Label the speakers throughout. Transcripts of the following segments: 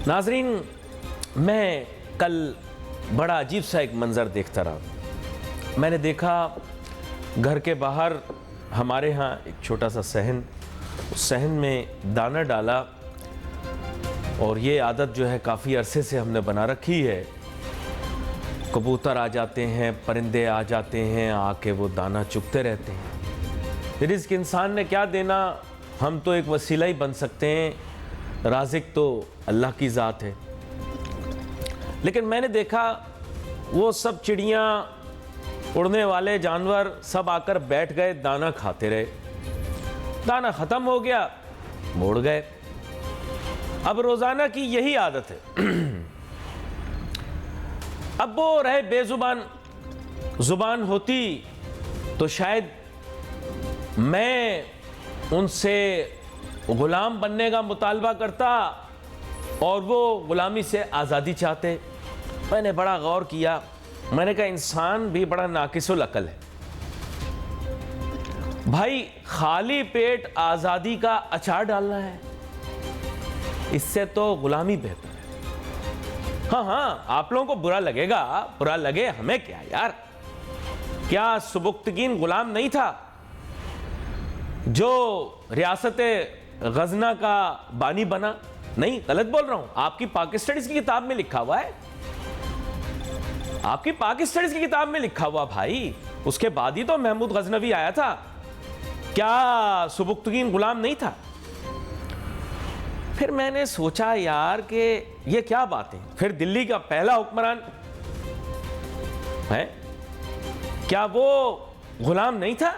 Speaker 1: ناظرین، میں کل بڑا عجیب سا ایک منظر دیکھتا رہا۔ میں نے دیکھا گھر کے باہر ہمارے ہاں ایک چھوٹا سا صحن، اس صحن میں دانہ ڈالا، اور یہ عادت جو ہے کافی عرصے سے ہم نے بنا رکھی ہے۔ کبوتر آ جاتے ہیں، پرندے آ جاتے ہیں، آ کے وہ دانہ چگتے رہتے ہیں۔ رزق انسان نے کیا دینا، ہم تو ایک وسیلہ ہی بن سکتے ہیں، رازق تو اللہ کی ذات ہے۔ لیکن میں نے دیکھا وہ سب چڑیاں، اڑنے والے جانور سب آ کر بیٹھ گئے، دانہ کھاتے رہے۔ دانہ ختم ہو گیا، موڑ گئے۔ اب روزانہ کی یہی عادت ہے۔ اب وہ رہے بے زبان، زبان ہوتی تو شاید میں ان سے غلام بننے کا مطالبہ کرتا اور وہ غلامی سے آزادی چاہتے۔ میں نے بڑا غور کیا، میں نے کہا انسان بھی بڑا ناقص العقل ہے۔ بھائی خالی پیٹ آزادی کا اچار ڈالنا ہے، اس سے تو غلامی بہتر ہے۔ ہاں آپ لوگوں کو برا لگے گا، برا لگے ہمیں کیا یار۔ کیا سبکتگین غلام نہیں تھا جو ریاست غزنہ کا بانی بنا؟ نہیں، غلط بول رہا ہوں، آپ کی پاک اسٹڈیز کی کتاب میں لکھا ہوا ہے، آپ کی پاک اسٹڈیز کی کتاب میں لکھا ہوا بھائی۔ اس کے بعد ہی تو محمود غزنوی آیا تھا، کیا سبکتگین غلام نہیں تھا؟ پھر میں نے سوچا یار کہ یہ کیا بات ہے، پھر دلی کا پہلا حکمران ہے، کیا وہ غلام نہیں تھا؟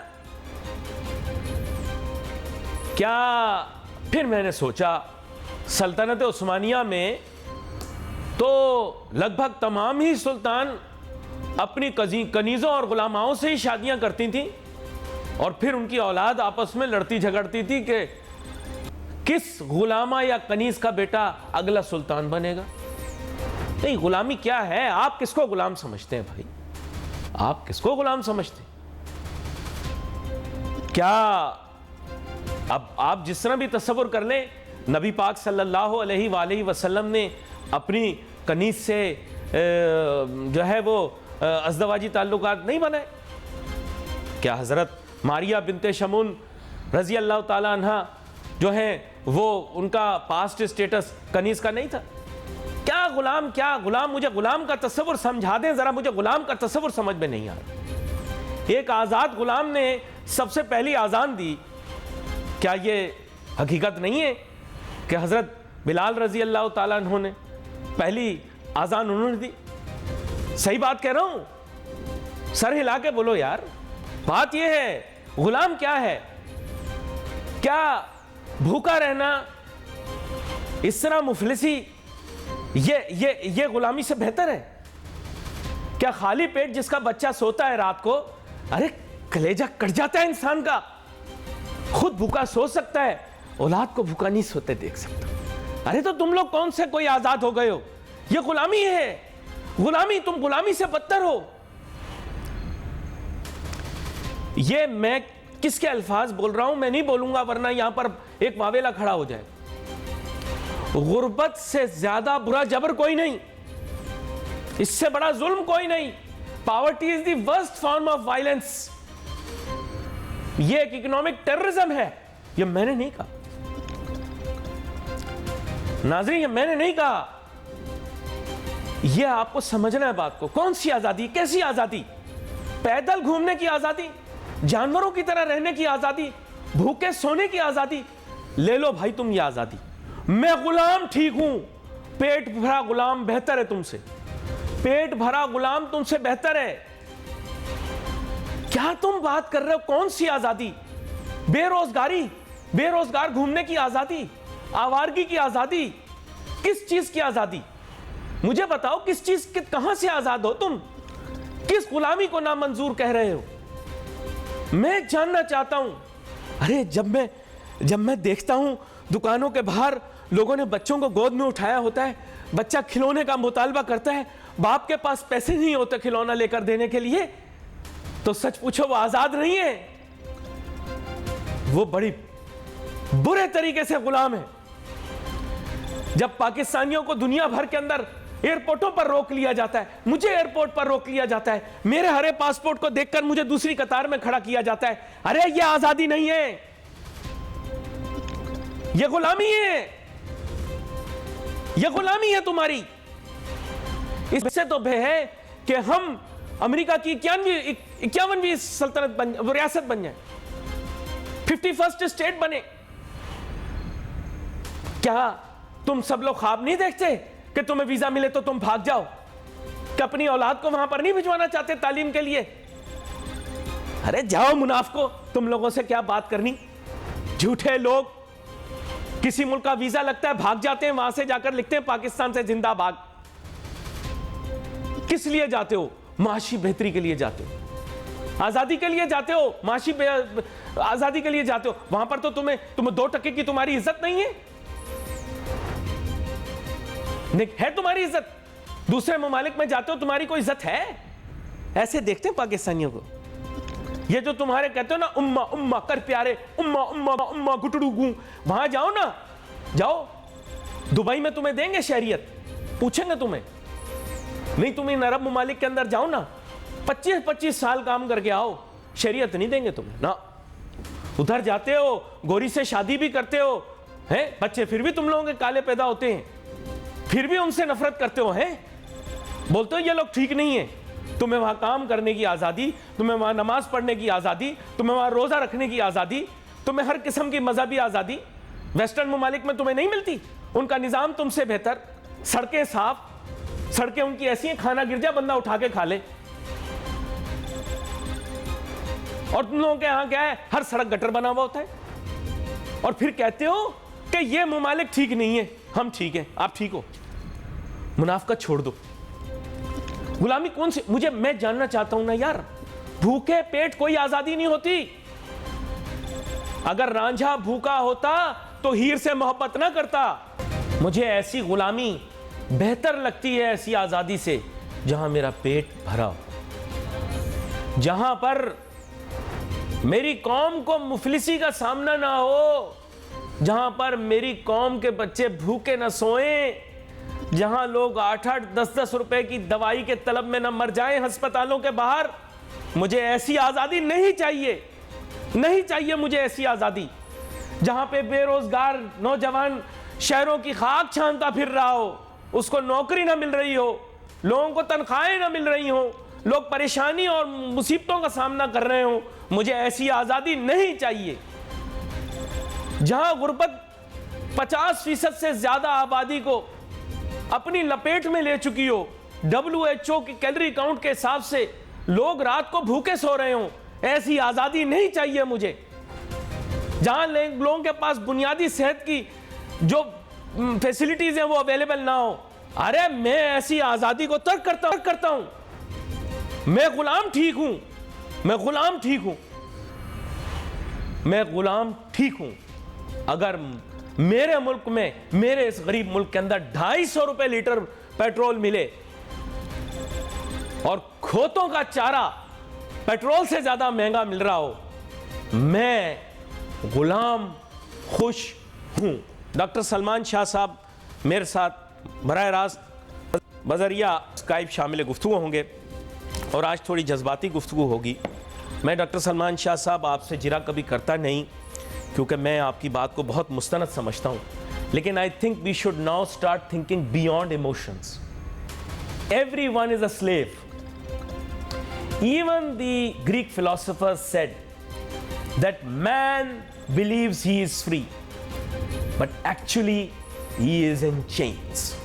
Speaker 1: کیا پھر میں نے سوچا سلطنت عثمانیہ میں تو لگ بھگ تمام ہی سلطان اپنی کنیزوں اور غلاماؤں سے ہی شادیاں کرتی تھیں، اور پھر ان کی اولاد آپس میں لڑتی جھگڑتی تھی کہ کس غلامہ یا کنیز کا بیٹا اگلا سلطان بنے گا۔ نہیں، غلامی کیا ہے؟ آپ کس کو غلام سمجھتے ہیں بھائی؟ آپ کس کو غلام سمجھتے ہیں؟ کیا اب آپ جس طرح بھی تصور کر لیں، نبی پاک صلی اللہ علیہ وآلہ وسلم نے اپنی کنیز سے جو ہے وہ ازدواجی تعلقات نہیں بنائے؟ کیا حضرت ماریہ بنت شمون رضی اللہ تعالی عنہ جو ہیں وہ ان کا پاسٹ اسٹیٹس کنیز کا نہیں تھا؟ کیا غلام، کیا غلام، مجھے غلام کا تصور سمجھا دیں ذرا، مجھے غلام کا تصور سمجھ میں نہیں آ رہا۔ ایک آزاد غلام نے سب سے پہلی آزان دی، کیا یہ حقیقت نہیں ہے کہ حضرت بلال رضی اللہ تعالیٰ عنہ نے پہلی آزان انہوں نے دی؟ صحیح بات کہہ رہا ہوں؟ سر ہلا کے بولو یار، بات یہ ہے غلام کیا ہے؟ کیا بھوکا رہنا، اس طرح مفلسی، یہ غلامی سے بہتر ہے؟ کیا خالی پیٹ جس کا بچہ سوتا ہے رات کو، ارے کلیجہ کٹ جاتا ہے انسان کا، خود بھوکا سو سکتا ہے، اولاد کو بھوکا نہیں سوتے دیکھ سکتا؟ ارے تو تم لوگ کون سے کوئی آزاد ہو گئے ہو؟ یہ غلامی ہے، غلامی، تم غلامی سے بدتر ہو۔ یہ میں کس کے الفاظ بول رہا ہوں میں نہیں بولوں گا، ورنہ یہاں پر ایک واویلا کھڑا ہو جائے۔ غربت سے زیادہ برا جبر کوئی نہیں، اس سے بڑا ظلم کوئی نہیں۔ Poverty is the worst form of violence. یہ ایک اکنامک ٹیررزم ہے، یہ میں نے نہیں کہا ناظرین، یہ میں نے نہیں کہا۔ یہ آپ کو سمجھنا ہے بات کو۔ کون سی آزادی؟ کیسی آزادی؟ پیدل گھومنے کی آزادی، جانوروں کی طرح رہنے کی آزادی، بھوکے سونے کی آزادی؟ لے لو بھائی تم یہ آزادی۔ میں غلام ٹھیک ہوں، پیٹ بھرا غلام بہتر ہے تم سے، پیٹ بھرا غلام تم سے بہتر ہے۔ کیا تم بات کر رہے ہو؟ کون سی آزادی؟ بے روزگاری، بے روزگار گھومنے کی آزادی، آوارگی کی آزادی، کس چیز کی آزادی؟ مجھے بتاؤ کس چیز کے، کہاں سے آزاد ہو تم؟ کس غلامی کو نامنظور کہہ رہے ہو؟ میں جاننا چاہتا ہوں۔ ارے جب میں دیکھتا ہوں دکانوں کے باہر لوگوں نے بچوں کو گود میں اٹھایا ہوتا ہے، بچہ کھلونے کا مطالبہ کرتا ہے، باپ کے پاس پیسے نہیں ہوتے کھلونا لے کر دینے کے لیے، تو سچ پوچھو وہ آزاد نہیں ہے، وہ بڑی برے طریقے سے غلام ہے۔ جب پاکستانیوں کو دنیا بھر کے اندر ایئرپورٹوں پر روک لیا جاتا ہے, مجھے ایئرپورٹ پر روک لیا جاتا ہے, میرے ہرے پاسپورٹ کو دیکھ کر مجھے دوسری قطار میں کھڑا کیا جاتا ہے, ارے یہ آزادی نہیں ہے, یہ غلامی ہے, یہ غلامی ہے تمہاری. اس سے تو بے ہے کہ ہم امریکہ کی 51ویں سلطنت ریاست بن جائیں, 51st اسٹیٹ بنے. کیا تم سب لوگ خواب نہیں دیکھتے کہ تمہیں ویزا ملے تو تم بھاگ جاؤ, کہ اپنی اولاد کو وہاں پر نہیں بھجوانا چاہتے تعلیم کے لیے؟ ارے جاؤ منافقو, تم لوگوں سے کیا بات کرنی. جھوٹے لوگ, کسی ملک کا ویزا لگتا ہے بھاگ جاتے ہیں, وہاں سے جا کر لکھتے ہیں پاکستان سے زندہ بھاگ. کس لیے جاتے ہو؟ معاشی بہتری کے لیے جاتے ہو, آزادی کے لیے جاتے ہو, معاشی آزادی کے لیے جاتے ہو. وہاں پر تو تمہیں 2 ٹکے کی تمہاری عزت نہیں ہے, ہے تمہاری عزت. دوسرے ممالک میں جاتے ہو تمہاری کوئی عزت ہے؟ ایسے دیکھتے ہیں پاکستانیوں کو. یہ جو تمہارے کہتے ہو نا امہ امہ کر پیارے, امہ امہ امہ گٹڑو گوں, وہاں جاؤ نا, جاؤ دبئی میں تمہیں دیں گے شہریت, پوچھیں گے تمہیں نہیں. تم ان عرب ممالک کے اندر جاؤ نا, 25 سال کام کر کے آؤ, شہریت نہیں دیں گے تمہیں نا. ادھر جاتے ہو, گوری سے شادی بھی کرتے ہو, ہیں بچے پھر بھی تم لوگوں کے کالے پیدا ہوتے ہیں, پھر بھی ان سے نفرت کرتے ہو, ہیں بولتے ہو یہ لوگ ٹھیک نہیں ہیں. تمہیں وہاں کام کرنے کی آزادی, تمہیں وہاں نماز پڑھنے کی آزادی, تمہیں وہاں روزہ رکھنے کی آزادی, تمہیں ہر قسم کی مذہبی آزادی ویسٹرن ممالک میں تمہیں نہیں ملتی. ان کا نظام تم سے بہتر, سڑکیں صاف, سڑکیں ان کی ایسی ہیں کھانا گر جائے بندہ اٹھا کے کھا لے. اور تم لوگوں کے یہاں کیا ہے, ہر سڑک گٹر بنا ہوا ہوتا ہے, اور پھر کہتے ہو کہ یہ ممالک ٹھیک نہیں ہے, ہم ٹھیک ہیں, آپ ٹھیک ہو. منافقت چھوڑ دو. غلامی کون سی؟ میں جاننا چاہتا ہوں نا یار, بھوکے پیٹ کوئی آزادی نہیں ہوتی. اگر رانجھا بھوکا ہوتا تو ہیر سے محبت نہ کرتا. مجھے ایسی غلامی بہتر لگتی ہے ایسی آزادی سے جہاں میرا پیٹ بھرا ہو, جہاں پر میری قوم کو مفلسی کا سامنا نہ ہو, جہاں پر میری قوم کے بچے بھوکے نہ سوئیں, جہاں لوگ 8-8 10-10 روپے کی دوائی کے طلب میں نہ مر جائیں ہسپتالوں کے باہر. مجھے ایسی آزادی نہیں چاہیے, نہیں چاہیے مجھے ایسی آزادی. جہاں پہ بے روزگار نوجوان شہروں کی خاک چھانتا پھر رہا ہو, اس کو نوکری نہ مل رہی ہو, لوگوں کو تنخواہیں نہ مل رہی ہوں, لوگ پریشانی اور مصیبتوں کا سامنا کر رہے ہوں. مجھے ایسی آزادی نہیں چاہیے. جہاں غربت 50% سے زیادہ آبادی کو اپنی لپیٹ میں لے چکی ہو, WHO کی کیلری کاؤنٹ کے حساب سے لوگ رات کو بھوکے سو رہے ہوں, ایسی آزادی نہیں چاہیے مجھے. جہاں لوگوں کے پاس بنیادی صحت کی جو فیسلٹیز ہیں وہ اویلیبل نہ ہو. ارے میں ایسی آزادی کو ترک کرتا ہوں. میں غلام ٹھیک ہوں, میں غلام ٹھیک ہوں, میں غلام ٹھیک ہوں. اگر میرے ملک میں, میرے اس غریب ملک کے اندر 250 روپے لیٹر پیٹرول ملے اور کھوتوں کا چارہ پیٹرول سے زیادہ مہنگا مل رہا ہو, میں غلام خوش ہوں. ڈاکٹر سلمان شاہ صاحب میرے ساتھ براہ راست بذریعہ اسکائپ شامل گفتگو ہوں گے, اور آج تھوڑی جذباتی گفتگو ہوگی. میں ڈاکٹر سلمان شاہ صاحب آپ سے جرا کبھی کرتا نہیں, کیونکہ میں آپ کی بات کو بہت مستند سمجھتا ہوں, لیکن I think we should now start thinking beyond emotions. Everyone is a slave. Even the Greek philosophers said that man believes he is free, but actually he is in chains.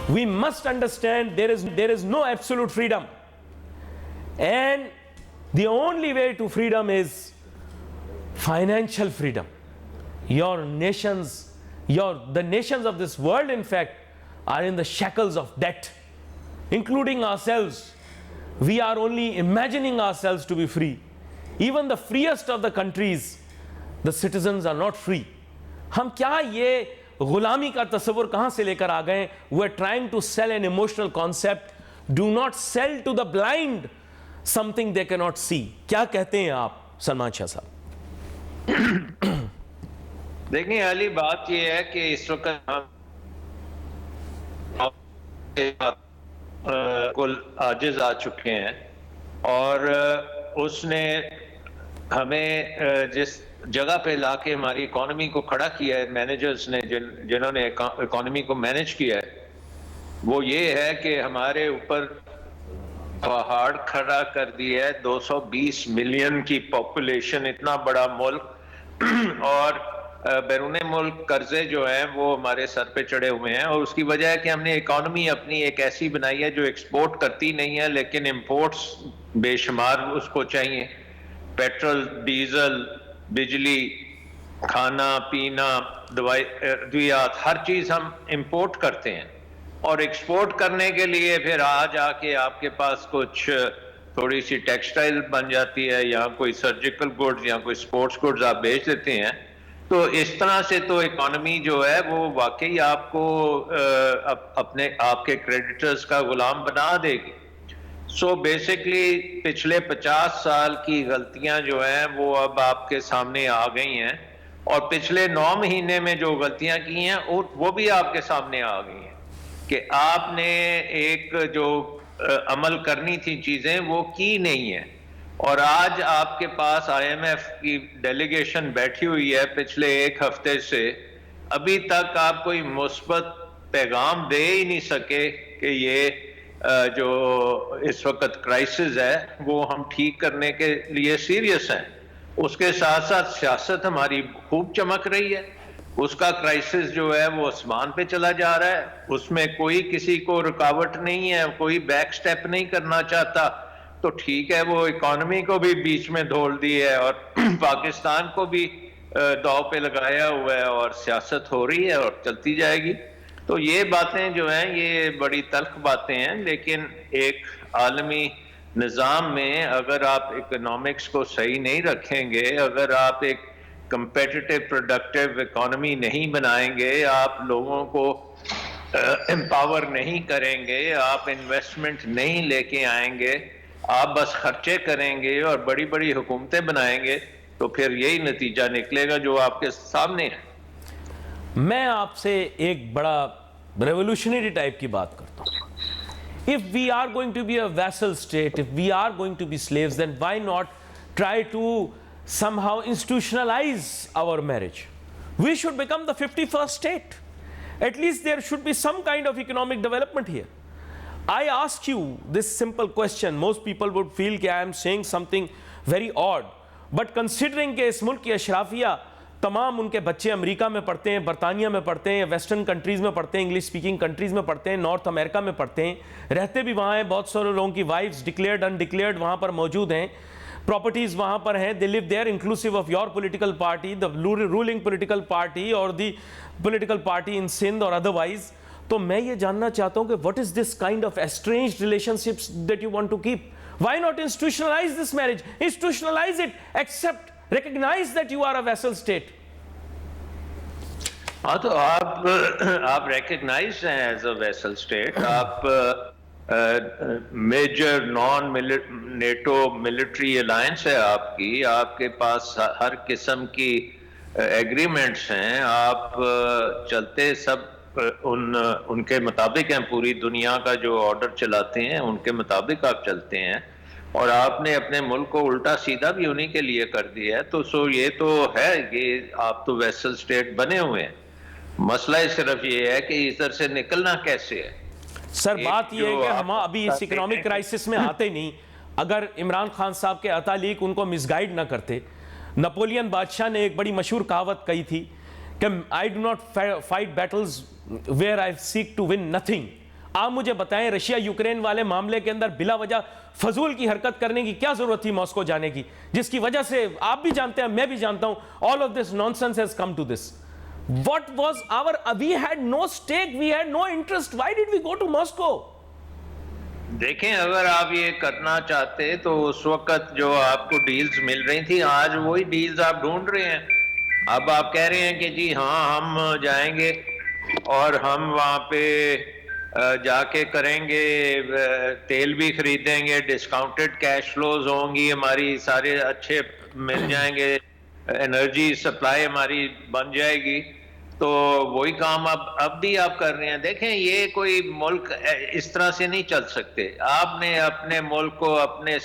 Speaker 1: We must understand there is no absolute freedom, and the only way to freedom is financial freedom. The nations of this world, in fact, are in the shackles of debt, including ourselves. We are only imagining ourselves to be free. Even the freest of the countries, the citizens are not free. ہم کیا یہ غلامی کا تصور کہاں سے لے کر آ گئے؟ We are trying to sell an emotional concept. Do not sell to the blind something they cannot see. کیا کہتے ہیں آپ سلمان شاہ صاحب؟
Speaker 2: دیکھیں علی، بات یہ ہے کہ اس وقت کل عاجز آ چکے ہیں، اور اس نے ہمیں جس جگہ پہ لا کے ہماری اکانومی کو کھڑا کیا ہے، مینیجرز نے جنہوں نے اکانومی کو مینیج کیا ہے، وہ یہ ہے کہ ہمارے اوپر پہاڑ کھڑا کر دیا ہے. 220 ملین کی پاپولیشن، اتنا بڑا ملک، اور بیرون ملک قرضے جو ہیں وہ ہمارے سر پہ چڑھے ہوئے ہیں. اور اس کی وجہ ہے کہ ہم نے اکانومی اپنی ایک ایسی بنائی ہے جو ایکسپورٹ کرتی نہیں ہے، لیکن امپورٹس بے شمار اس کو چاہیے. پیٹرول، ڈیزل، بجلی، کھانا پینا، ادویات، ہر چیز ہم امپورٹ کرتے ہیں. اور ایکسپورٹ کرنے کے لیے پھر جا کے آپ کے پاس کچھ تھوڑی سی ٹیکسٹائل بن جاتی ہے، یا کوئی سرجیکل گڈز یا کوئی سپورٹس گڈز آپ بیچ دیتے ہیں. تو اس طرح سے تو اکانومی جو ہے وہ واقعی آپ کو اپنے آپ کے کریڈیٹرز کا غلام بنا دے گی. سو بیسکلی پچھلے 50 سال کی غلطیاں جو ہیں وہ اب آپ کے سامنے آ گئی ہیں، اور پچھلے 9 مہینے میں جو غلطیاں کی ہیں وہ بھی آپ کے سامنے آ گئی ہیں کہ آپ نے ایک جو عمل کرنی تھی چیزیں وہ کی نہیں ہیں. اور آج آپ کے پاس آئی ایم ایف کی ڈیلیگیشن بیٹھی ہوئی ہے پچھلے 1 ہفتے سے، ابھی تک آپ کوئی مثبت پیغام دے ہی نہیں سکے کہ یہ جو اس وقت کرائسس ہے وہ ہم ٹھیک کرنے کے لیے سیریس ہیں. اس کے ساتھ ساتھ سیاست ہماری خوب چمک رہی ہے. اس کا کرائسس جو ہے وہ آسمان پہ چلا جا رہا ہے، اس میں کوئی کسی کو رکاوٹ نہیں ہے، کوئی بیک سٹیپ نہیں کرنا چاہتا. تو ٹھیک ہے، وہ اکانومی کو بھی بیچ میں دھول دی ہے اور پاکستان کو بھی داؤ پہ لگایا ہوا ہے، اور سیاست ہو رہی ہے اور چلتی جائے گی. تو یہ باتیں جو ہیں یہ بڑی تلخ باتیں ہیں، لیکن ایک عالمی نظام میں اگر آپ اکنامکس کو صحیح نہیں رکھیں گے، اگر آپ ایک کمپیٹیٹو پروڈکٹیو اکانومی نہیں بنائیں گے، آپ لوگوں کو امپاور نہیں کریں گے، آپ انویسٹمنٹ نہیں لے کے آئیں گے، آپ بس خرچے کریں گے اور بڑی بڑی حکومتیں بنائیں گے، تو پھر یہی نتیجہ نکلے گا جو آپ کے سامنے ہے.
Speaker 1: میں آپ سے ایک بڑا ریولوشنری ٹائپ کی بات کرتا ہوں. If we are going to be a vassal state, if we are going to be slaves, then why not try to somehow institutionalize our marriage? We should become the 51st state. At least there should be some kind of economic development here. I ask you this simple question. Most people would feel that I am saying something very odd. But considering کہ اس ملک کی اشرافیہ تمام ان کے بچے امریکہ میں پڑھتے ہیں، برطانیہ میں پڑھتے ہیں، ویسٹرن کنٹریز میں پڑھتے ہیں، انگلش سپیکنگ کنٹریز میں پڑھتے ہیں، نارتھ امریکہ میں پڑھتے ہیں، رہتے بھی وہاں ہیں، بہت سارے لوگوں کی وائفز ڈکلیئرڈ انڈکلیئرڈ وہاں پر موجود ہیں، پراپرٹیز وہاں پر ہیں، they live there inclusive of your political party, the ruling political party or the political party in Sindh or otherwise. تو میں یہ جاننا چاہتا ہوں کہ what is this kind of estranged relationships that you want to keep? Why not institutionalize this marriage? Institutionalize it, accept, recognize that you are a vassal state.
Speaker 2: ہاں تو آپ ریکگنائز ہیں ایز اے ویسل اسٹیٹ. آپ major non NATO military alliance ہے آپ کی، آپ کے پاس ہر قسم کی ایگریمنٹس ہیں، آپ چلتے سب ان کے مطابق ہیں، پوری دنیا کا جو آرڈر چلاتے ہیں ان کے مطابق آپ چلتے ہیں، اور آپ نے اپنے ملک کو الٹا سیدھا بھی انہی کے لیے کر دیا ہے. تو یہ تو ہے کہ آپ تو ویسل اسٹیٹ بنے ہوئے ہیں. مسئلہ صرف یہ ہے کہ ادھر سے نکلنا کیسے ہے.
Speaker 1: سر بات یہ ہے کہ ہم ابھی اس اکنامک کرائسس میں آتے نہیں. اگر عمران خان صاحب کے اتالیق ان کو مس گائیڈ نہ کرتے. نپولین بادشاہ نے ایک بڑی مشہور کہاوت کہی تھی کہ I do not fight battles where I seek to win nothing. آپ مجھے بتائیں رشیا یوکرین والے معاملے کے اندر بلا وجہ فضول کی حرکت کرنے کی کیا ضرورت تھی ماسکو جانے کی، جس کی وجہ سے آپ بھی جانتے ہیں میں بھی جانتا ہوں all of this nonsense has come to this. What was we had no stake, we had no interest. Why did we go to Moscow?
Speaker 2: دیکھیں اگر آپ یہ کرنا چاہتے تو اس وقت جو آپ کو ڈیلز مل رہی تھی، آج وہی ڈیلز آپ ڈھونڈ رہے ہیں. اب آپ کہہ رہے ہیں کہ جی ہاں ہم جائیں گے اور ہم وہاں پہ جا کے کریں گے، تیل بھی خریدیں گے، ڈسکاؤنٹڈ کیش فلوز ہوں گی ہماری، سارے اچھے مل جائیں گے، انرجی سپلائی ہماری بن جائے گی. تو وہی کام اب بھی آپ کر رہے ہیں. دیکھیں یہ کوئی ملک اس طرح سے نہیں چل سکتے. آپ نے اپنے ملک کو اپنے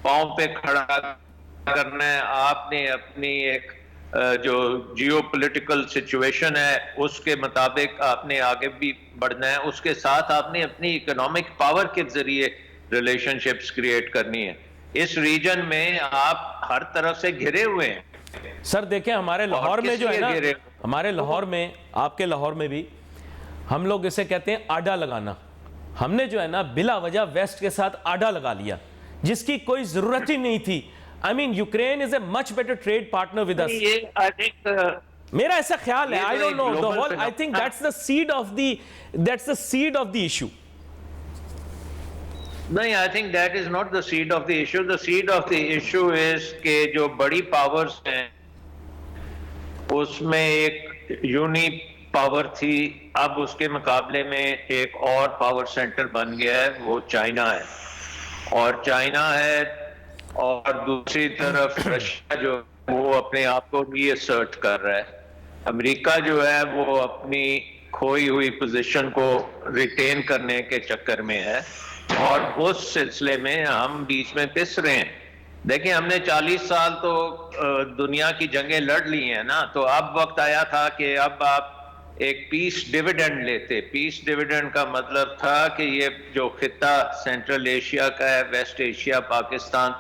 Speaker 2: پاؤں پہ کھڑا کرنا ہے. آپ نے اپنی ایک جو جیو پولیٹیکل سچویشن ہے اس کے مطابق آپ نے آگے بھی بڑھنا ہے. اس کے ساتھ آپ نے اپنی اکنامک پاور کے ذریعے ریلیشن شپس کریٹ کرنی ہے. اس ریجن میں آپ ہر طرف سے گھرے ہوئے ہیں.
Speaker 1: سر دیکھیں ہمارے لاہور میں جو ہے نا, ہمارے لاہور میں, آپ کے لاہور میں بھی ہم لوگ اسے کہتے ہیں آڈا لگانا. ہم نے جو ہے نا بلا وجہ ویسٹ کے ساتھ آڈا لگا لیا جس کی کوئی ضرورت ہی نہیں تھی. I mean, Ukraine is a much better trade partner with us. میرا ایسا خیال ہے. I don't know the whole. I think that's the seed of the issue.
Speaker 2: نہیں, I think that is not the seed of the issue. The seed of the issue is کہ جو بڑی powers ہیں اس میں ایک یونی پاور تھی. اب اس کے مقابلے میں ایک اور پاور سینٹر بن گیا ہے, وہ چائنا ہے. اور چائنا ہے اور دوسری طرف رشیا جو وہ اپنے آپ کو ری اسرٹ کر رہا ہے. امریکہ جو ہے وہ اپنی کھوئی ہوئی پوزیشن کو ریٹین کرنے کے چکر میں ہے اور اس سلسلے میں ہم بیچ میں پس رہے ہیں. دیکھیں ہم نے 40 سال تو دنیا کی جنگیں لڑ لی ہیں نا, تو اب وقت آیا تھا کہ اب آپ ایک پیس ڈیویڈنڈ لیتے. پیس ڈیویڈنڈ کا مطلب تھا کہ یہ جو خطہ سینٹرل ایشیا کا ہے, ویسٹ ایشیا, پاکستان,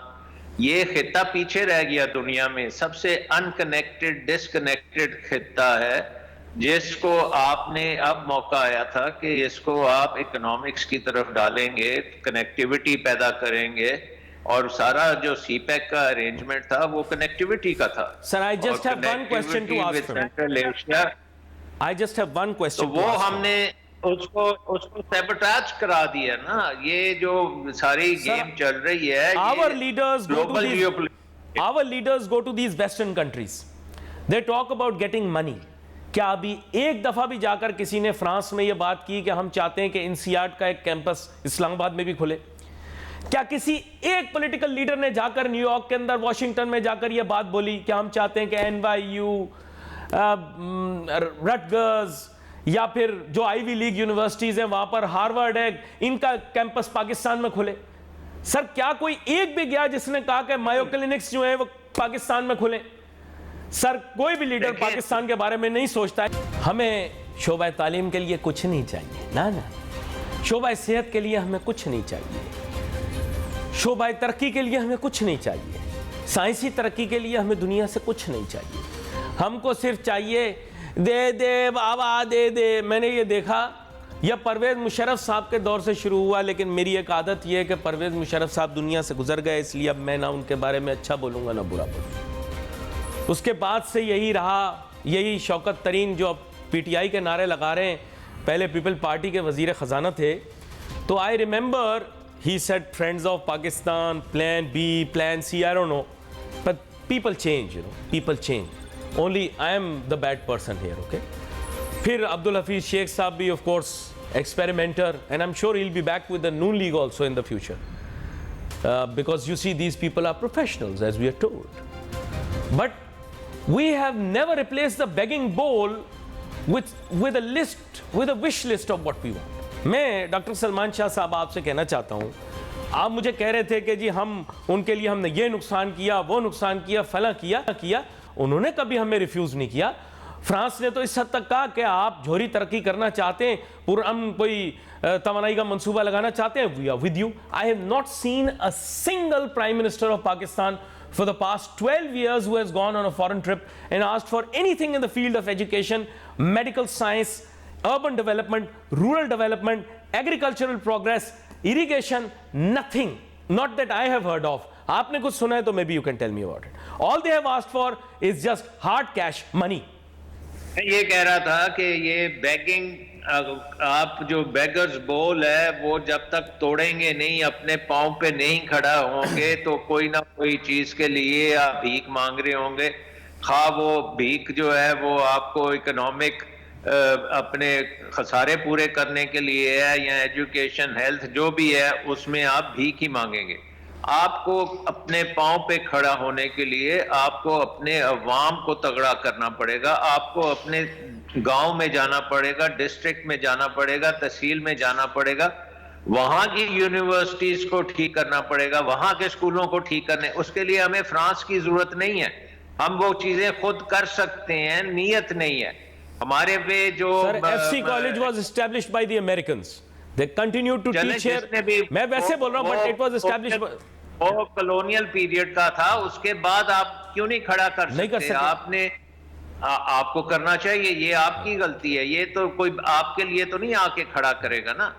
Speaker 2: یہ خطہ پیچھے رہ گیا دنیا میں. سب سے انکنیکٹڈ ڈسکنیکٹڈ خطہ ہے جس کو آپ نے اب موقع آیا تھا کہ اس کو آپ اکنامکس کی طرف ڈالیں گے, کنیکٹیوٹی پیدا کریں گے. اور سارا جو سی پیک کا ارینجمنٹ تھا وہ کنیکٹیوٹی کا تھا.
Speaker 1: Sir, I just have one question to ask him. I just have one question to ask him.
Speaker 2: وہ ہم نے اس کو سیبوٹاج کرا دیا نا. یہ جو ساری گیم چل رہی ہے,
Speaker 1: our leaders go to these western countries. They talk about getting money. کیا ابھی ایک دفعہ بھی جا کر کسی نے فرانس میں یہ بات کی کہ ہم چاہتے ہیں کہ انسیاڈ کا ایک کیمپس اسلام آباد میں بھی کھلے؟ کیا کسی ایک پولیٹیکل لیڈر نے جا کر نیو یارک کے اندر, واشنگٹن میں جا کر یہ بات بولی کہ ہم چاہتے ہیں کہ NYU, رٹگرز یا پھر جو آئی وی لیگ یونیورسٹیز ہیں وہاں پر, ہارورڈ ہے, ان کا کیمپس پاکستان میں کھلے؟ سر کیا کوئی ایک بھی گیا جس نے کہا کہ مایو کلینکس جو ہیں وہ پاکستان میں کھلیں؟ سر کوئی بھی لیڈر پاکستان کے بارے میں نہیں سوچتا ہے. ہمیں شعبہ تعلیم کے لیے کچھ نہیں چاہیے, نا شعبہ صحت کے لیے ہمیں کچھ نہیں چاہیے, شعبہ ترقی کے لیے ہمیں کچھ نہیں چاہیے, سائنسی ترقی کے لیے ہمیں دنیا سے کچھ نہیں چاہیے. ہم کو صرف چاہیے دے دے بابا دے دے. میں نے یہ دیکھا یہ پرویز مشرف صاحب کے دور سے شروع ہوا, لیکن میری ایک عادت یہ ہے کہ پرویز مشرف صاحب دنیا سے گزر گئے, اس لیے اب میں نہ ان کے بارے میں اچھا بولوں گا نہ برا بولوں گا. اس کے بعد سے یہی رہا, یہی شوکت ترین جو اب پی ٹی آئی کے نعرے لگا رہے ہیں. پہلے پیپل پارٹی کے وزیر خزانہ تھے, تو I remember he said friends of Pakistan, plan B, plan C, I don't know, but people change, people change. Only I am the bad person here, okay? پھر عبد الحفیظ شیخ صاحب بھی of course experimenter, and I'm sure he'll be back with the Noon League also in the future, because you see these people are professionals, as we are told. But we have never replaced the begging bowl with a list, with a wish list of what we want. میں doctor Salman شاہ صاحب آپ سے کہنا چاہتا ہوں, آپ مجھے کہہ رہے تھے کہ جی ہم ان کے لیے ہم نے یہ نقصان کیا, وہ نقصان کیا, فلاں کیا. انہوں نے کبھی ہمیں ریفیوز نہیں کیا. فرانس نے تو اس حد تک کہا کہ آپ جوہری ترقی کرنا چاہتے ہیں, پرامن کوئی توانائی کا منصوبہ لگانا چاہتے ہیں, we are with you. I have not seen a single Prime Minister of Pakistan for the past 12 years who has gone on a foreign trip and asked for anything in the field of education, medical science, urban development, rural development, agricultural progress, irrigation, nothing. Not that I have heard of. آپ نے کچھ سنا ہے تو maybe you can tell me about it. All they have asked for is just hard cash money.
Speaker 2: میں یہ کہہ رہا تھا کہ یہ بیگنگ, آپ جو بیگرز بول ہے وہ جب تک توڑیں گے نہیں, اپنے پاؤں پہ نہیں کھڑا ہوں گے, تو کوئی نہ کوئی چیز کے لیے آپ بھیک مانگ رہے ہوں گے. خواہ وہ بھیک جو ہے وہ آپ کو اکنامک اپنے خسارے پورے کرنے کے لیے ہے یا ایجوکیشن, ہیلتھ, جو بھی ہے اس میں آپ بھیک ہی مانگیں گے. آپ کو اپنے پاؤں پہ کھڑا ہونے کے لیے آپ کو اپنے عوام کو تگڑا کرنا پڑے گا, آپ کو اپنے گاؤں میں جانا پڑے گا, ڈسٹرکٹ میں جانا پڑے گا, تحصیل میں جانا پڑے گا, وہاں کی یونیورسٹیز کو ٹھیک کرنا پڑے گا, وہاں کے اسکولوں کو ٹھیک کرنے. اس کے لیے ہمیں فرانس کی ضرورت نہیں ہے, ہم وہ چیزیں خود کر سکتے ہیں, نیت نہیں ہے ہمارے پہ. جو
Speaker 1: sir F C college was established by the Americans, they continued to teach here. میں ویسے بول رہا ہوں but it was established.
Speaker 2: وہ کلونیل پیریڈ کا تھا, اس کے بعد آپ کیوں نہیں کھڑا کر سکتے؟ آپ نے, آپ کو کرنا چاہیے, یہ آپ کی غلطی ہے, یہ تو کوئی آپ کے لیے تو نہیں آ کے کھڑا کرے گا نا.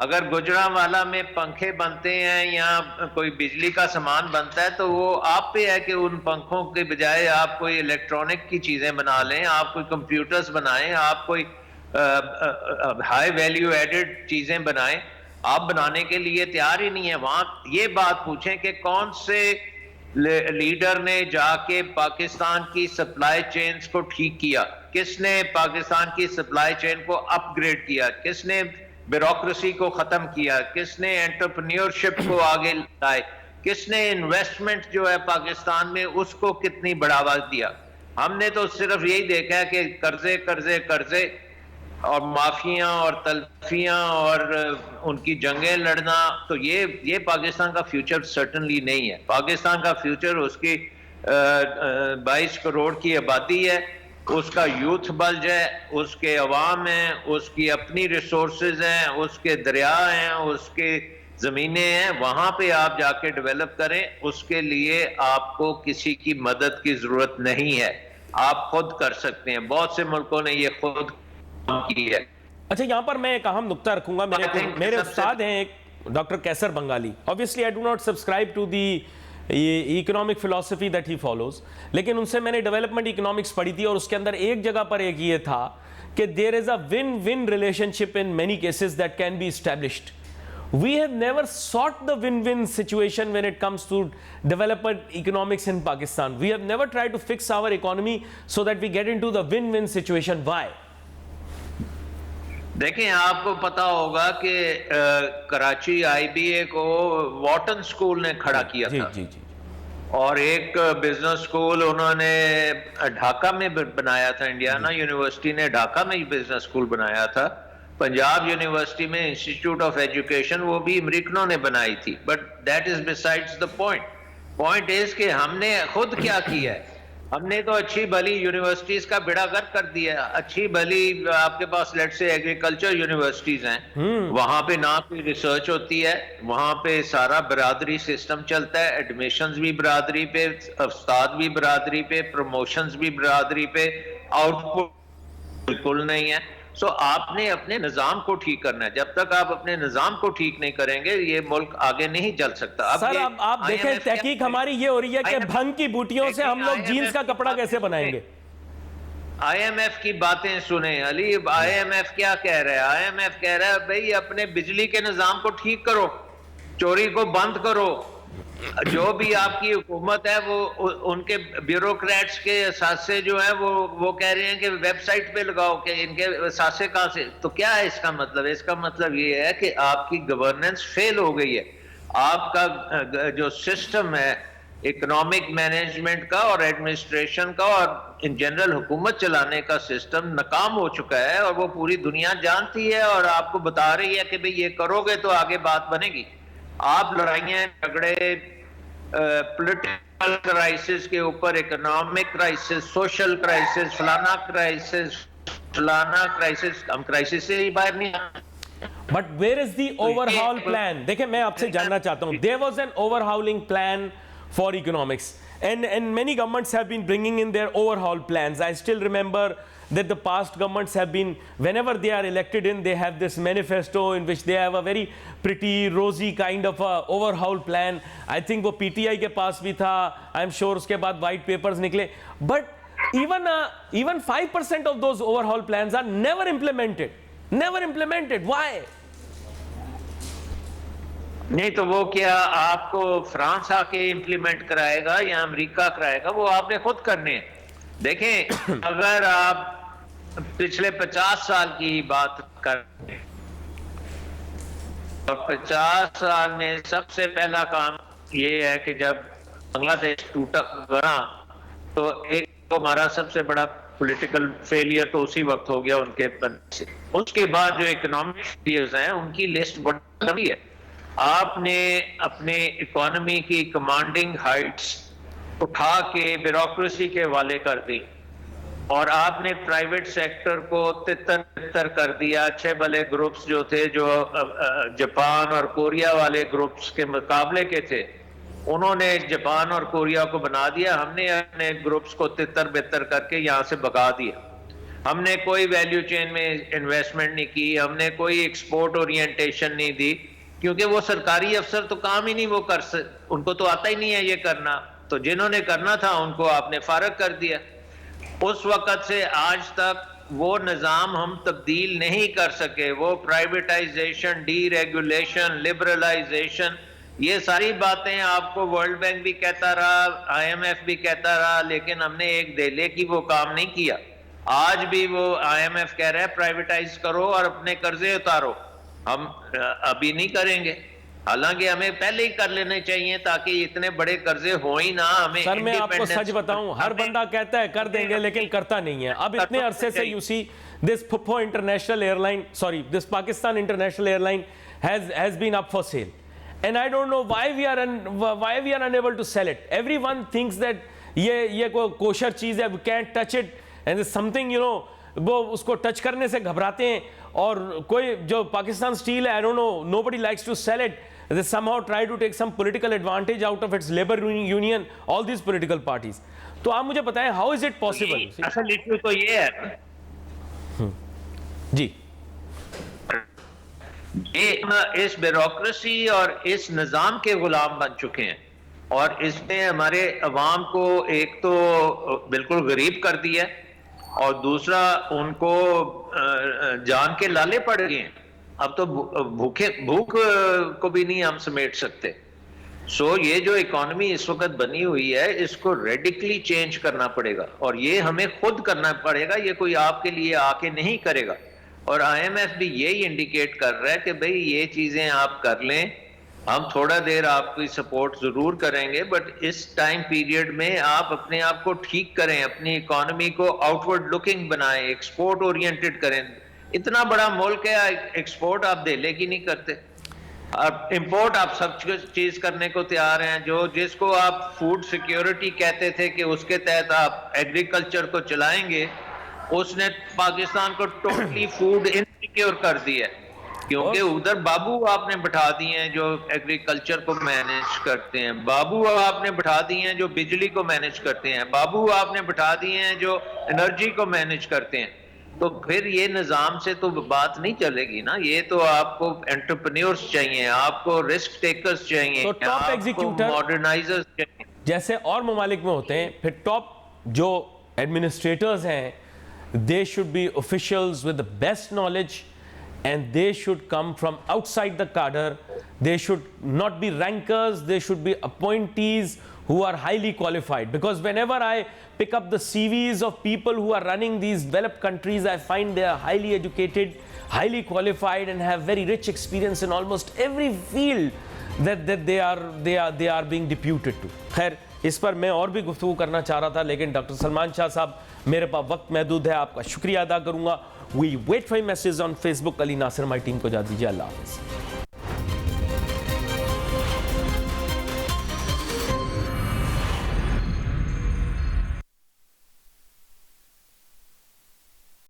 Speaker 2: اگر گجرانوالا میں پنکھے بنتے ہیں یا کوئی بجلی کا سامان بنتا ہے تو وہ آپ پہ ہے کہ ان پنکھوں کے بجائے آپ کوئی الیکٹرانک کی چیزیں بنا لیں, آپ کوئی کمپیوٹرز بنائیں, آپ کوئی ہائی ویلیو ایڈڈ چیزیں بنائیں. آپ بنانے کے لیے تیار ہی نہیں ہے. وہاں یہ بات پوچھیں کہ کون سے لیڈر نے جا کے پاکستان کی سپلائی چینز کو ٹھیک کیا, کس نے پاکستان کی سپلائی چین کو اپ گریڈ کیا, کس نے بیوروکریسی کو ختم کیا, کس نے انٹرپرینیورشپ کو آگے لائے, کس نے انویسٹمنٹ جو ہے پاکستان میں اس کو کتنی بڑھاوا دیا. ہم نے تو صرف یہی دیکھا ہے کہ قرضے قرضے قرضے اور مافیاں اور تلفیاں اور ان کی جنگیں لڑنا. تو یہ پاکستان کا فیوچر سرٹنلی نہیں ہے. پاکستان کا فیوچر اس کی 22 کروڑ کی آبادی ہے, اس کا یوتھ بلج ہے, اس کے عوام ہیں, اس کی اپنی ریسورسز ہیں, اس کے دریا ہیں, اس کے زمینیں ہیں. وہاں پہ آپ جا کے ڈیولپ کریں. اس کے لیے آپ کو کسی کی مدد کی ضرورت نہیں ہے, آپ خود کر سکتے ہیں. بہت سے ملکوں نے یہ خود کی ہے.
Speaker 1: اچھا یہاں پر میں ایک اہم نقطہ رکھوں گا. میرے استاد ہیں ایک ڈاکٹر کیسر Bengali. obviously I do not subscribe to the economic philosophy that he follows, لیکن ان سے میں نے ڈیولپمنٹ اکنامکس پڑھی تھی اور اس کے اندر ایک جگہ پر ایک یہ تھا کہ there is a win-win relationship in many cases that can be established. We have never sought the win-win situation when it comes to development economics in Pakistan. We have never tried to fix our economy so that we get into the win-win situation. Why?
Speaker 2: دیکھیں آپ کو پتا ہوگا کہ کراچی آئی be اے کو واٹن school نے کھڑا کیا تھا, اور ایک بزنس سکول انہوں نے ڈھاکہ میں بنایا تھا. انڈیانا یونیورسٹی نے ڈھاکہ میں ہی بزنس سکول بنایا تھا. پنجاب یونیورسٹی میں انسٹیٹیوٹ آف ایجوکیشن وہ بھی امریکنوں نے بنائی تھی. But that is besides the point. Point is کہ ہم نے خود کیا کیا ہے. ہم نے تو اچھی بھلی یونیورسٹیز کا بیڑا گرک کر دیا. اچھی بھلی آپ کے پاس لیٹ سے ایگریکلچر یونیورسٹیز ہیں, وہاں پہ نہ کوئی ریسرچ ہوتی ہے, وہاں پہ سارا برادری سسٹم چلتا ہے. ایڈمیشنز بھی برادری پہ, استاد بھی برادری پہ, پروموشنز بھی برادری پہ, آؤٹ پٹ بالکل نہیں ہے. سو آپ نے اپنے نظام کو ٹھیک کرنا ہے. جب تک آپ اپنے نظام کو ٹھیک نہیں کریں گے یہ ملک آگے نہیں چل سکتا.
Speaker 1: سر آپ دیکھیں تحقیق ہماری یہ ہو رہی ہے کہ بھنگ کی بوٹیوں سے ہم لوگ جینز کا کپڑا کیسے بنائیں گے.
Speaker 2: آئی ایم ایف کی باتیں سنیں علی. آئی ایم ایف کیا کہہ رہا ہے؟ آئی ایم ایف کہہ رہا ہے بھئی اپنے بجلی کے نظام کو ٹھیک کرو, چوری کو بند کرو. جو بھی آپ کی حکومت ہے وہ ان کے بیوروکریٹس کے اثاثے جو ہیں وہ کہہ رہے ہیں کہ ویب سائٹ پہ لگاؤ کہ ان کے اثاثے کہاں سے. تو کیا ہے اس کا مطلب؟ اس کا مطلب یہ ہے کہ آپ کی گورننس فیل ہو گئی ہے. آپ کا جو سسٹم ہے اکنامک مینجمنٹ کا اور ایڈمنسٹریشن کا اور ان جنرل حکومت چلانے کا سسٹم ناکام ہو چکا ہے, اور وہ پوری دنیا جانتی ہے اور آپ کو بتا رہی ہے کہ بھئی یہ کرو گے تو آگے بات بنے گی. آپ لڑائیاں جھگڑے پولیٹیکل کرائسس کے اوپر, اکنامک کرائسس, سوشل کرائسس, فلانا کرائسس, ہم کرائسس سے ہی باہر نہیں آتے.
Speaker 1: But where is the overhaul plan? دیکھیں میں آپ سے جاننا چاہتا ہوں. There was an overhauling plan for economics. And many governments have been bringing in their overhaul plans. I still remember that the past governments have been, whenever they are elected in, they have this manifesto in which they have a very pretty, rosy kind of a overhaul plan. I think وہ P T I کے پاس بھی تھا. I'm sure اس کے بعد white papers نکلے. But even 5% of those overhaul plans are never implemented. Never implemented. Why?
Speaker 2: نہیں تو وہ کیا آپ کو فرانس آ کے امپلیمنٹ کرائے گا یا امریکہ کرائے گا؟ وہ آپ نے خود کرنے ہیں. دیکھیں اگر آپ پچھلے 50 سال کی بات کریں اور 50 سال میں سب سے پہلا کام یہ ہے کہ جب بنگلہ دیش ٹوٹا بنا تو ایک تو ہمارا سب سے بڑا پولیٹیکل فیلئر تو اسی وقت ہو گیا ان کے سے. اس کے بعد جو اکنامک فیلئرز ہیں ان کی لسٹ بڑی لمبی ہے. آپ نے اپنے اکانومی کی کمانڈنگ ہائٹس اٹھا کے بیوروکریسی کے حوالے کر دی اور آپ نے پرائیویٹ سیکٹر کو تتر کر دیا. اچھے بھلے گروپس جو تھے جو جاپان اور کوریا والے گروپس کے مقابلے کے تھے انہوں نے جاپان اور کوریا کو بنا دیا. ہم نے اپنے گروپس کو تتر بتر کر کے یہاں سے بگا دیا. ہم نے کوئی ویلیو چین میں انویسٹمنٹ نہیں کی, ہم نے کوئی ایکسپورٹ اورینٹیشن نہیں دی کیونکہ وہ سرکاری افسر تو کام ہی نہیں وہ ان کو تو آتا ہی نہیں ہے یہ کرنا. تو جنہوں نے کرنا تھا ان کو آپ نے فارغ کر دیا. اس وقت سے آج تک وہ نظام ہم تبدیل نہیں کر سکے. وہ پرائیویٹائزیشن, ڈی ریگولیشن, لبرلائزیشن, یہ ساری باتیں آپ کو ورلڈ بینک بھی کہتا رہا, آئی ایم ایف بھی کہتا رہا, لیکن ہم نے ایک دہلے کی وہ کام نہیں کیا. آج بھی وہ آئی ایم ایف کہہ رہا ہے پرائیویٹائز کرو اور اپنے قرضے اتارو. ہم ابھی نہیں کریں گے, حالانکہ ہمیں پہلے ہی کر لینے چاہیے تاکہ اتنے بڑے قرضے ہوں ہی نہ. ہمیں
Speaker 1: سر میں آپ کو سچ بتاؤں, ہر بندہ کہتا ہے کر دیں گے لیکن کرتا نہیں ہے. اب اتنے عرصے سے you see this Phupho International Airline, sorry, this Pakistan International Airline has been up for sale. And I don't know why we are unable to sell it. Everyone thinks that یہ کوئی کوشر چیز ہے, we can't touch it, and there's something, you know, وہ اس کو touch کرنے سے گھبراتے ہیں. اور کوئی جو پاکستان اسٹیل ہے, I don't know, nobody likes to sell it. They somehow try to take some political advantage out of its labor union, all these political parties. تو آپ مجھے بتائیں how is it possible?
Speaker 2: اصل ایشو تو یہ ہے
Speaker 1: جی,
Speaker 2: اس bureaucracy اور اس نظام کے غلام بن چکے ہیں اور اس نے ہمارے عوام کو ایک تو بالکل غریب کر دیا اور دوسرا ان کو جان کے لالے پڑ گئے ہیں. اب تو بھوک کو بھی نہیں ہم سمیٹ سکتے. سو یہ جو اکانومی اس وقت بنی ہوئی ہے اس کو ریڈیکلی چینج کرنا پڑے گا اور یہ ہمیں خود کرنا پڑے گا, یہ کوئی آپ کے لیے آ کے نہیں کرے گا. اور آئی ایم ایف بھی یہی انڈیکیٹ کر رہا ہے کہ بھئی یہ چیزیں آپ کر لیں, ہم تھوڑا دیر آپ کی سپورٹ ضرور کریں گے بٹ اس ٹائم پیریڈ میں آپ اپنے آپ کو ٹھیک کریں, اپنی اکانومی کو آؤٹ ورڈ لکنگ بنائیں, ایکسپورٹ اورینٹڈ کریں. اتنا بڑا ملک ہے, ایکسپورٹ آپ دہلے کی نہیں کرتے, امپورٹ آپ سب چیز کرنے کو تیار ہیں. جس کو آپ فوڈ سیکیورٹی کہتے تھے کہ اس کے تحت آپ ایگریکلچر کو چلائیں گے, اس نے پاکستان کو ٹوٹلی فوڈ انسیکیور کر دیا ہے کیونکہ ادھر بابو آپ نے بٹھا دیے ہیں جو ایگریکلچر کو مینیج کرتے ہیں, بابو آپ نے بٹھا دیے ہیں جو بجلی کو مینیج کرتے ہیں, بابو آپ نے بٹھا دیے ہیں جو انرجی کو مینیج کرتے ہیں. تو پھر یہ نظام سے تو بات نہیں چلے گی نا. یہ تو آپ کو انٹرپرینیورز چاہیے, آپ کو رسک ٹیکرز چاہیے, آپ کو ماڈرنائزرز چاہیے
Speaker 1: جیسے اور ممالک میں ہوتے ہیں. پھر ٹاپ جو ایڈمنسٹریٹرز ہیں, they should be officials with the best knowledge and they should come from outside the cadre. They should not be rankers, they should be appointees who are highly qualified, because whenever I pick up the CVs of people who are running these developed countries, I find they are highly educated, highly qualified and have very rich experience in almost every field that they are being deputed to. خیر اس پر میں اور بھی گفتگو کرنا چاہ رہا تھا لیکن ڈاکٹر سلمان شاہ صاحب میرے پاس وقت محدود ہے. آپ کا شکریہ ادا کروں گا. We wait for message on Facebook. Ali Nasir my team کو جا دیجیے. اللہ حافظ.